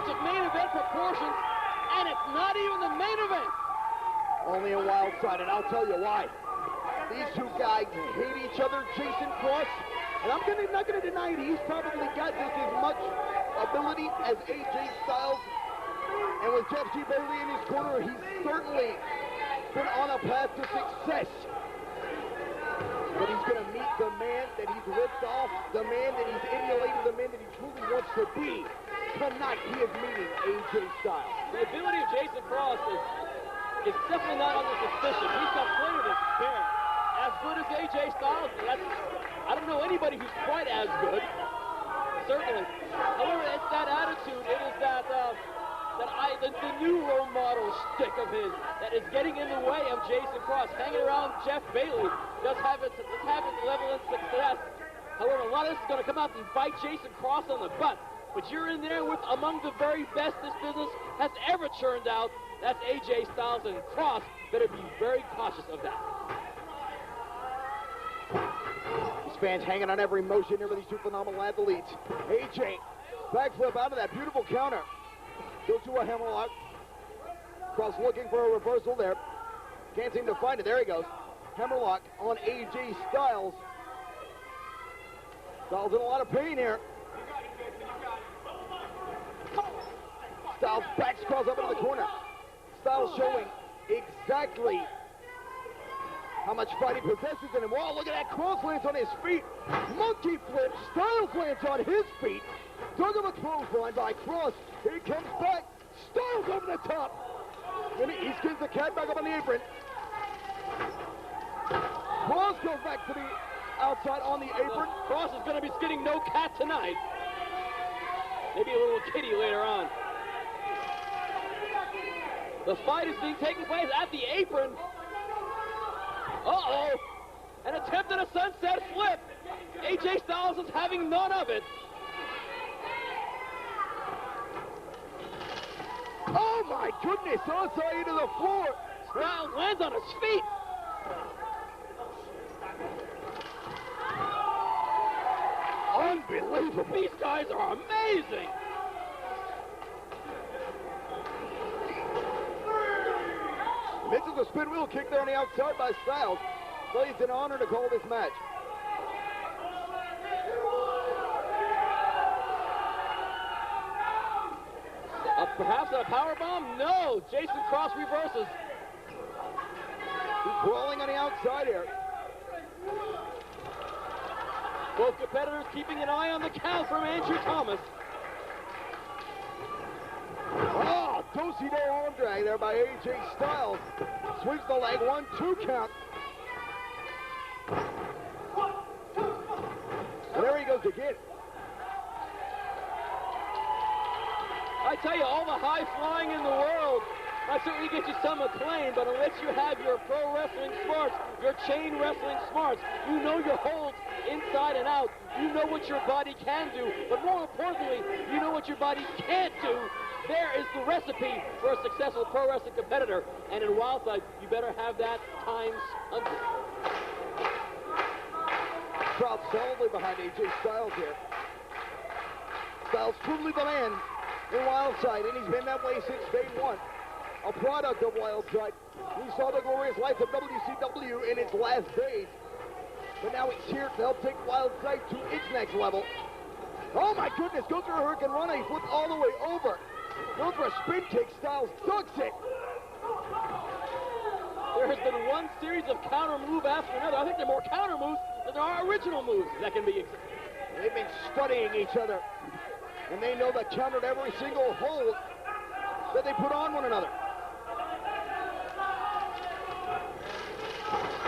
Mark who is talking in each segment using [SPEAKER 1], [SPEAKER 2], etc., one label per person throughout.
[SPEAKER 1] match of main event proportions, and it's not even the main event.
[SPEAKER 2] Only in Wildside, and I'll tell you why. These two guys hate each other. Jason Cross, and I'm not going to deny it, he's probably got just as much ability as AJ Styles. And with Jeff G. Bailey in his corner, he's certainly been on a path to success. But he's going to meet the man that he's ripped off, the man that he's emulated, the man that he truly wants to be. Tonight, he is meeting AJ Styles.
[SPEAKER 1] The ability of Jason Cross is definitely not under suspicion. He's got plenty to spare. As good as AJ Styles, I don't know anybody who's quite as good. Certainly. However, it's that attitude. It is that the new role model stick of his that is getting in the way of Jason Cross. Hanging around Jeff Bailey does have its level of success. However, a lot of this is going to come out and bite Jason Cross on the butt. But you're in there with among the very best this business has ever churned out. That's AJ Styles, and Cross better be very cautious of that.
[SPEAKER 2] These fans hanging on every motion here with these two phenomenal athletes. AJ, backflip out of that beautiful counter. Goes to a hammerlock. Cross looking for a reversal there. Can't seem to find it. There he goes. Hammerlock on AJ Styles. Styles in a lot of pain here. Styles backs Cross up into the corner. Styles showing exactly how much fight he possesses in him. Wow, look at that. Cross lands on his feet. Monkey flip. Styles lands on his feet. Dug him a clothesline by Cross. Here he comes back. Styles over the top. And he skins the cat back up on the apron. Cross goes back to the outside on the apron.
[SPEAKER 1] Cross is going to be skinning no cat tonight. Maybe a little kitty later on. The fight is being taken place at the apron. Uh-oh. An attempt at a sunset flip. AJ Styles is having none of it.
[SPEAKER 2] Oh my goodness, onside into the floor.
[SPEAKER 1] Styles lands on his feet.
[SPEAKER 2] Unbelievable.
[SPEAKER 1] These guys are amazing.
[SPEAKER 2] Misses a spin wheel kick there on the outside by Styles. So it's an honor to call this match.
[SPEAKER 1] Perhaps a powerbomb? No. Jason Cross reverses.
[SPEAKER 2] He's crawling on the outside here.
[SPEAKER 1] Both competitors keeping an eye on the count from Andrew Thomas.
[SPEAKER 2] Oh, do-si-do arm drag there by AJ Styles. Sweeps the leg, 1-2 count. And there he goes again.
[SPEAKER 1] I tell you, all the high flying in the world, I certainly get you some acclaim, but unless you have your pro wrestling smarts, your chain wrestling smarts, you know your holds inside and out. You know what your body can do, but more importantly, you know what your body can't do. There is the recipe for a successful pro wrestling competitor, and in Wildside, you better have that times 100.
[SPEAKER 2] Crowd solidly behind AJ Styles here. Styles truly the man in Wildside, and he's been that way since day one. A product of Wildside. We saw the glorious life of WCW in its last days, but now he's here to help take Wildside to its next level. Oh my goodness, goes for a Hurricane Rana, he flips all the way over. Goes for a spin kick, Styles ducks it.
[SPEAKER 1] There has been one series of counter move after another. I think there are more counter moves than there are original moves that can be.
[SPEAKER 2] They've been studying each other, and they know the counter to every single hold that they put on one another.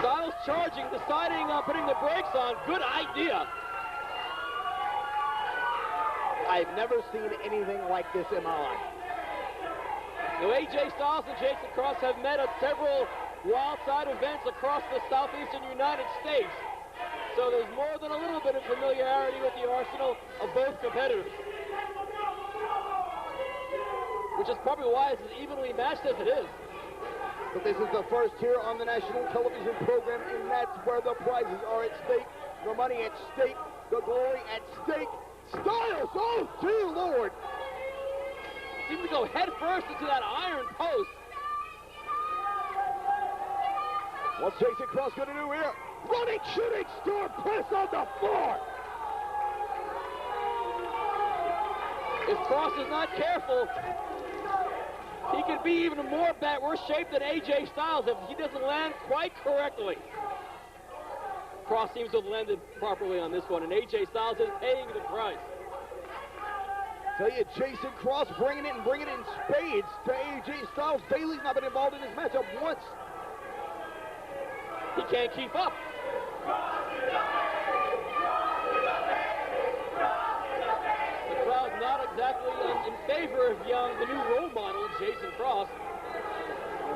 [SPEAKER 1] Styles charging, deciding on putting the brakes on. Good idea.
[SPEAKER 2] I've never seen anything like this in my life.
[SPEAKER 1] Now, AJ Styles and Jason Cross have met at several Wildside events across the southeastern United States. So there's more than a little bit of familiarity with the arsenal of both competitors. Which is probably why it's as evenly matched as it is.
[SPEAKER 2] But this is the first here on the national television program, and that's where the prizes are at stake, the money at stake, the glory at stake. Styles, oh dear Lord!
[SPEAKER 1] seemed to go head first into that iron post.
[SPEAKER 2] What's Jason Cross going to do here? Running, shooting star press on the floor.
[SPEAKER 1] If Cross is not careful, he could be even more worse shape than AJ Styles if he doesn't land quite correctly. Cross seems to have landed properly on this one, and AJ Styles is paying the price.
[SPEAKER 2] Tell you, Jason Cross bringing it in spades to AJ Styles. Bailey's not been involved in this matchup once.
[SPEAKER 1] He can't keep up. The crowd's not exactly in favor of the new role model, Jason Cross.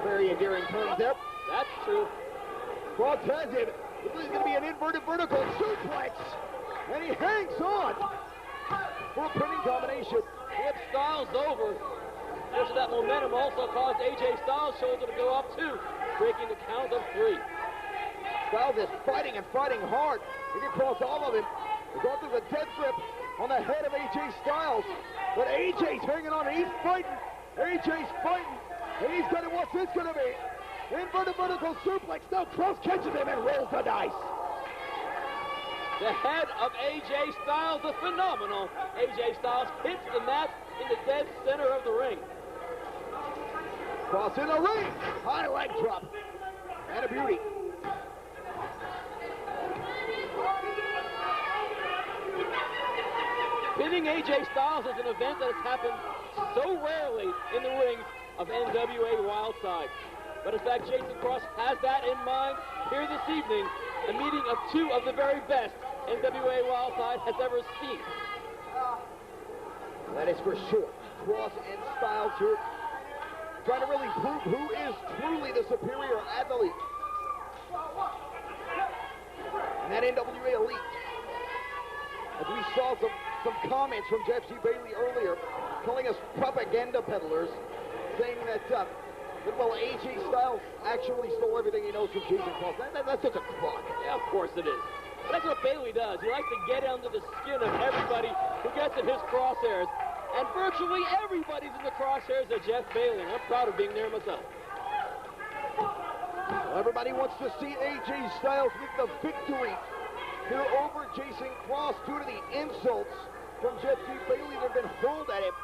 [SPEAKER 2] Very endearing terms there.
[SPEAKER 1] That's true.
[SPEAKER 2] Cross has it. This is going to be an inverted vertical suplex. And he hangs on for a pinning combination.
[SPEAKER 1] Flip Styles over. Just that momentum also caused AJ Styles' shoulder to go up too, breaking the count of 3.
[SPEAKER 2] Styles is fighting and fighting hard. He can cross all of him. He's going through the death grip on the head of AJ Styles. But AJ's hanging on and he's fighting. AJ's fighting. And he's going to, what's this going to be? Inverted vertical suplex. No, Cross catches him and rolls the dice.
[SPEAKER 1] The head of AJ Styles is phenomenal. AJ Styles hits the mat in the dead center of the ring.
[SPEAKER 2] Cross in the ring. High leg drop. And a beauty.
[SPEAKER 1] Pinning AJ Styles is an event that has happened so rarely in the rings of NWA Wildside. But in fact, Jason Cross has that in mind here this evening, a meeting of 2 of the very best NWA Wildside has ever seen.
[SPEAKER 2] That is for sure. Cross and Styles here trying to really prove who is truly the superior athlete. And that NWA Elite. As we saw some comments from Jeff G. Bailey earlier, calling us propaganda peddlers, saying that, well, AJ Styles actually stole everything he knows from Jason Cross. That's such a crock.
[SPEAKER 1] Yeah, of course it is. But that's what Bailey does. He likes to get under the skin of everybody who gets in his crosshairs. And virtually everybody's in the crosshairs of Jeff Bailey. And I'm proud of being there myself.
[SPEAKER 2] Well, everybody wants to see AJ Styles with the victory here over Jason Cross due to the insults from Jeff G. Bailey that have been hurled at him.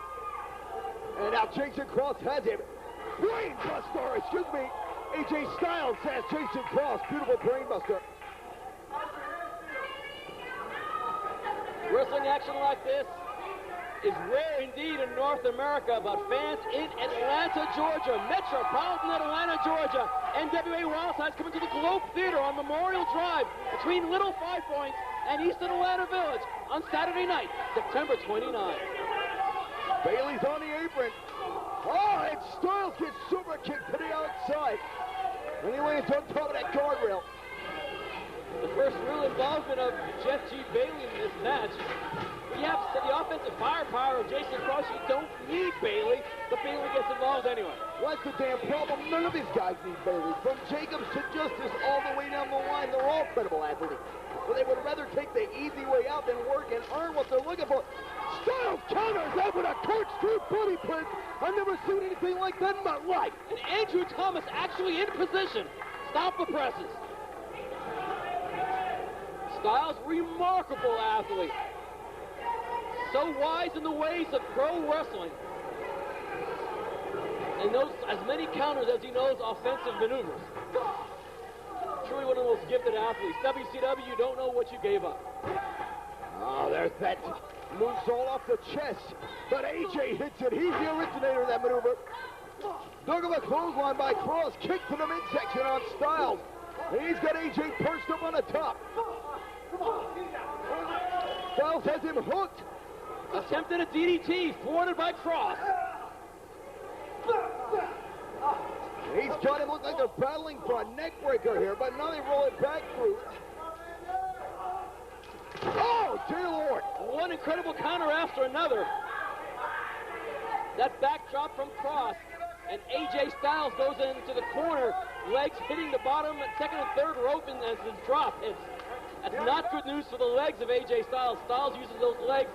[SPEAKER 2] And now Jason Cross has him. Brainbuster, excuse me. AJ Styles has Jason Cross. Beautiful brainbuster.
[SPEAKER 1] Wrestling action like this is rare indeed in North America, but fans in Atlanta, Georgia, metropolitan Atlanta, Georgia, NWA Wildside's coming to the Globe Theater on Memorial Drive between Little Five Points and East Atlanta Village on Saturday night, September 29.
[SPEAKER 2] Bailey's on the apron. Oh, and Styles gets super kicked to the outside. And he lands on top of that guardrail.
[SPEAKER 1] The first real involvement of Jeff G. Bailey in this match. You have the offensive firepower of Jason Cross. You don't need Bailey, but Bailey gets involved anyway.
[SPEAKER 2] Well, that's the damn problem. None of these guys need Bailey. From Jacobs to Justice all the way down the line, they're all credible athletes. But they would rather take the easy way out than work and earn what they're looking for. Styles counters out with a corkscrew body print. I've never seen anything like that in my life.
[SPEAKER 1] And Andrew Thomas actually in position. Stop the presses. Styles, remarkable athlete. So wise in the ways of pro wrestling. And knows as many counters as he knows offensive maneuvers. Truly one of the most gifted athletes. WCW, you don't know what you gave up.
[SPEAKER 2] Oh, there's that moonsault off the chest. But AJ hits it. He's the originator of that maneuver. Dug of a clothesline by Cross. Kick to the midsection on Styles. And he's got AJ perched up on the top. Styles has him hooked.
[SPEAKER 1] Attempted a DDT, thwarted by Cross.
[SPEAKER 2] He's got him look like they're battling for a neck breaker here, but now they roll it back through. Oh, dear Lord.
[SPEAKER 1] One incredible counter after another. That backdrop from Cross, and AJ Styles goes into the corner, legs hitting the bottom, second and third rope as his drop hits. That's not good news for the legs of AJ Styles. Styles uses those legs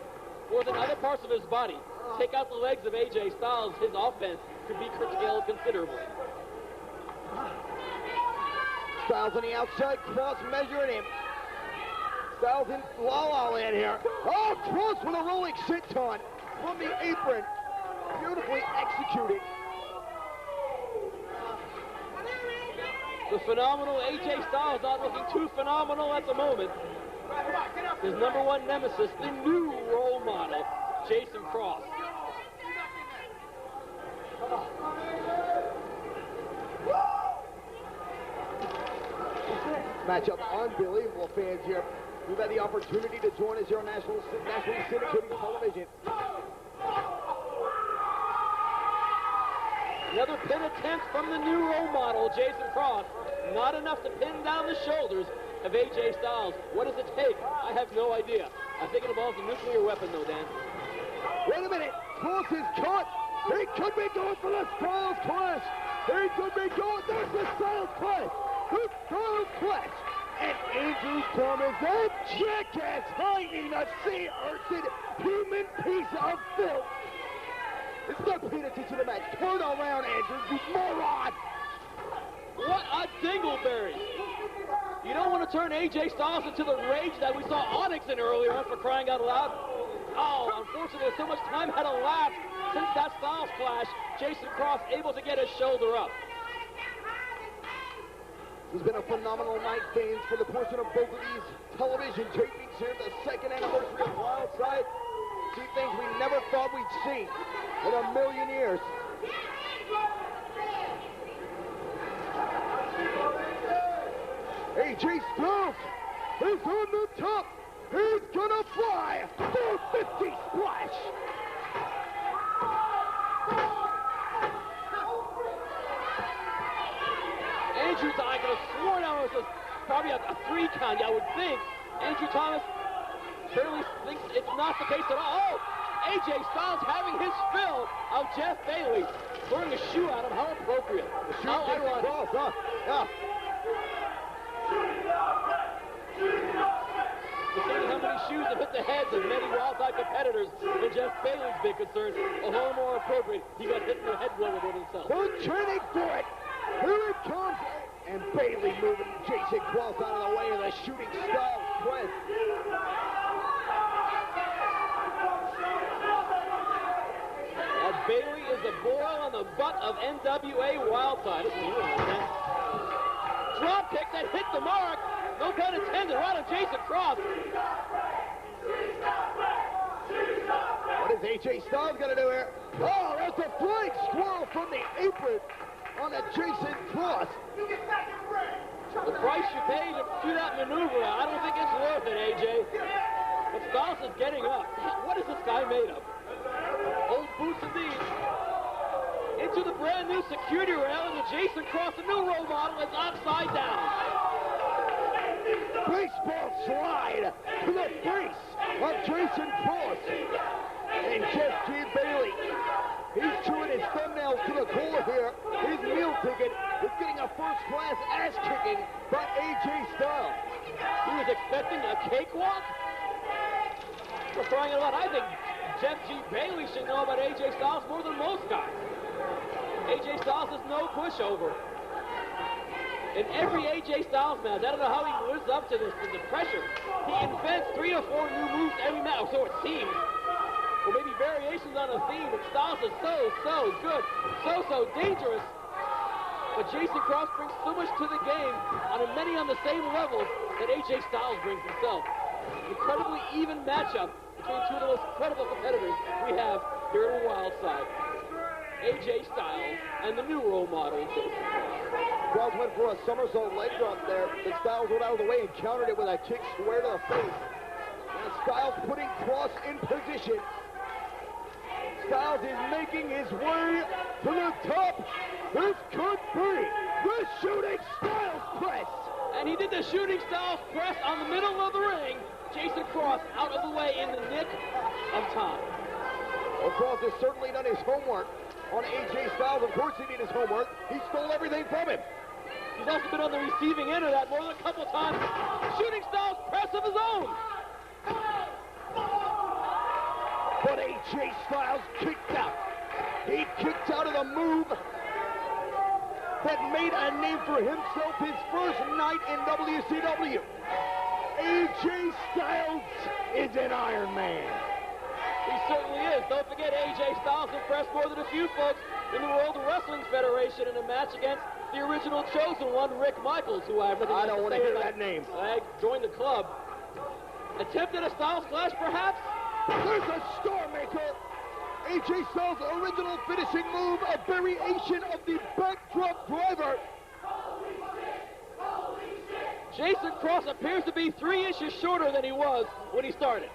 [SPEAKER 1] more than other parts of his body. take out the legs of AJ Styles, his offense could be curtailed considerably.
[SPEAKER 2] Styles on the outside, Cross measuring him. Styles in la-la land here. Oh, Cross with a rolling senton from the apron. Beautifully executed.
[SPEAKER 1] The phenomenal AJ Styles not looking too phenomenal at the moment. His number one nemesis, the new role model, Jason Cross.
[SPEAKER 2] Matchup, unbelievable fans here. We've had the opportunity to join us here on nationally syndicated television.
[SPEAKER 1] Another pin attempt from the new role model, Jason Cross. Not enough to pin down the shoulders of AJ Styles. What does it take? I have no idea. I think it involves a nuclear weapon, though, Dan.
[SPEAKER 2] Wait a minute. Cross is caught. He could be going for the Styles Clash. He could be going. There's the Styles Clash. The Styles Clash. And Andrew Thomas, that jackass hiding a sea urchin, human piece of filth. It's not paying attention to the match. Turn around, Andrew, you moron.
[SPEAKER 1] What a dingleberry. You don't want to turn AJ Styles into the rage that we saw Onyx in earlier on, for crying out loud. Oh, unfortunately, so much time had elapsed since that Styles Clash. Jason Cross able to get his shoulder up.
[SPEAKER 2] It's been a phenomenal night, fans, for the portion of both of these television tapings here, the second anniversary of Wildside. See things we never thought we'd see in a million years. AJ Styles is on the top. He's gonna fly 450 splash.
[SPEAKER 1] Andrew Thomas, I could have sworn it was probably a 3 count, I would think. Andrew Thomas apparently thinks it's not the case at all. Oh, AJ Styles having his fill of Jeff Bailey, throwing a shoe at him. How appropriate. How ironic.
[SPEAKER 2] Huh? Yeah.
[SPEAKER 1] Considering how many shoes have hit the heads of many Wildside competitors, and Jeff Bailey's big concern, a little more appropriate. He got hit in the head well with himself.
[SPEAKER 2] We're training for it. Here it comes. And Bailey moving Jason Cross out of the way of the shooting Styles press.
[SPEAKER 1] As Bailey is the boil on the butt of NWA Wildside. Drop kick that hit the mark. No pun intended, right on Jason Cross.
[SPEAKER 2] What is AJ Styles going to do here? Oh, there's a flying squirrel from the apron on a Jason Cross.
[SPEAKER 1] The price you pay to do that maneuver, I don't think it's worth it, AJ. But Styles is getting up. What is this guy made of? Old boots indeed. Into the brand new security rail, and the Jason Cross, the new role model, is upside down.
[SPEAKER 2] Baseball slide to the face of Jason Cross. And Jeff G. Bailey, he's chewing his thumbnails to the core here. His meal ticket is getting a first-class ass-kicking by AJ Styles.
[SPEAKER 1] He was expecting a cakewalk? For crying out loud, I think Jeff G. Bailey should know about AJ Styles more than most guys. AJ Styles is no pushover. In every AJ Styles match, I don't know how he lives up to this, to the pressure. He invents 3 or 4 new moves every match, or so it seems. Or maybe variations on a theme, but Styles is so good, so dangerous. But Jason Cross brings so much to the game, many on the same level that AJ Styles brings himself. Incredibly even matchup between 2 of the most incredible competitors we have here at Wildside. AJ Styles and the new role model, Jason Cross.
[SPEAKER 2] Cross went for a somersault leg drop there, but Styles went out of the way and countered it with a kick square to the face. Now Styles putting Cross in position. Styles is making his way to the top. This could be the shooting Styles press.
[SPEAKER 1] And he did the shooting Styles press on the middle of the ring. Jason Cross out of the way in the nick of time.
[SPEAKER 2] Well, Cross has certainly done his homework on AJ Styles. Of course he did his homework. He stole everything from him.
[SPEAKER 1] He's also been on the receiving end of that more than a couple times. Shooting Styles press of his own.
[SPEAKER 2] But AJ Styles kicked out. He kicked out of the move that made a name for himself his first night in WCW. AJ Styles is an Iron Man.
[SPEAKER 1] He certainly is. Don't forget, AJ Styles impressed more than a few folks in the World Wrestling Federation in a match against the original Chosen One, Rick Michaels, who I
[SPEAKER 2] don't want to hear that name.
[SPEAKER 1] I joined the club. Attempted a Styles Clash, perhaps?
[SPEAKER 2] There's a Star Maker. AJ Styles' original finishing move, a variation of the backdrop driver.
[SPEAKER 1] Jason Cross appears to be 3 inches shorter than he was when he started.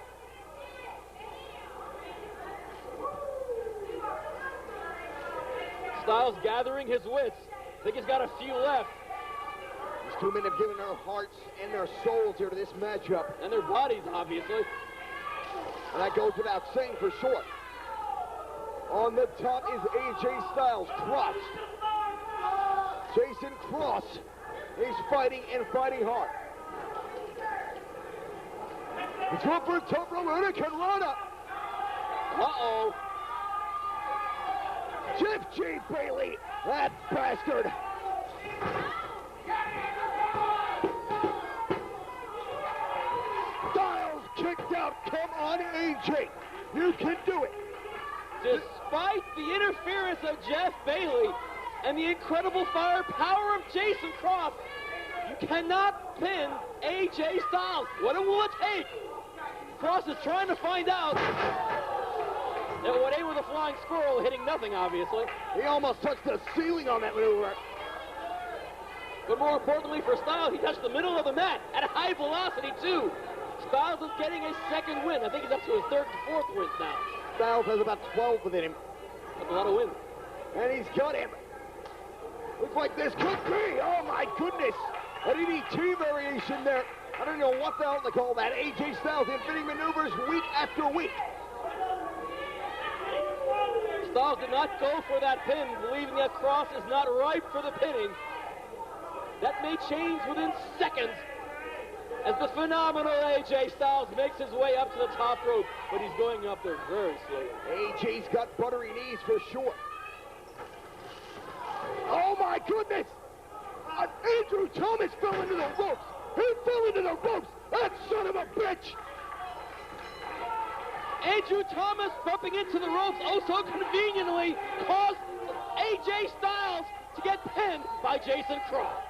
[SPEAKER 1] Styles gathering his wits. I think he's got a few left.
[SPEAKER 2] These two men have given their hearts and their souls here to this matchup.
[SPEAKER 1] And their bodies, obviously.
[SPEAKER 2] And that goes without saying for sure. On the top is AJ Styles, crossed. Jason Cross is fighting and fighting hard. It's up for top row, Hurricane Rana.
[SPEAKER 1] Uh-oh.
[SPEAKER 2] Jeff J. Bailey, that bastard. Styles kicked out. Come on, AJ. You can do it.
[SPEAKER 1] Despite the interference of Jeff Bailey and the incredible firepower of Jason Cross, you cannot pin AJ Styles. What will it take? Cross is trying to find out. It would aim with a flying squirrel, hitting nothing, obviously.
[SPEAKER 2] He almost touched the ceiling on that maneuver.
[SPEAKER 1] But more importantly for Styles, he touched the middle of the mat at a high velocity, too. Styles is getting a second win. I think he's up to his 3rd and 4th wins now.
[SPEAKER 2] Styles has about 12 within him.
[SPEAKER 1] That's a lot of wins.
[SPEAKER 2] And he's got him. Looks like this could be. Oh, my goodness. A DDT variation there. I don't know what the hell to call that. AJ Styles infinity maneuvers week after week.
[SPEAKER 1] Styles did not go for that pin, believing that Cross is not ripe for the pinning. That may change within seconds as the phenomenal AJ Styles makes his way up to the top rope, but he's going up there very slowly.
[SPEAKER 2] AJ's got buttery knees for sure. Oh my goodness! Andrew Thomas fell into the ropes! He fell into the ropes! That son of a bitch!
[SPEAKER 1] Andrew Thomas bumping into the ropes oh so conveniently caused AJ Styles to get pinned by Jason Cross.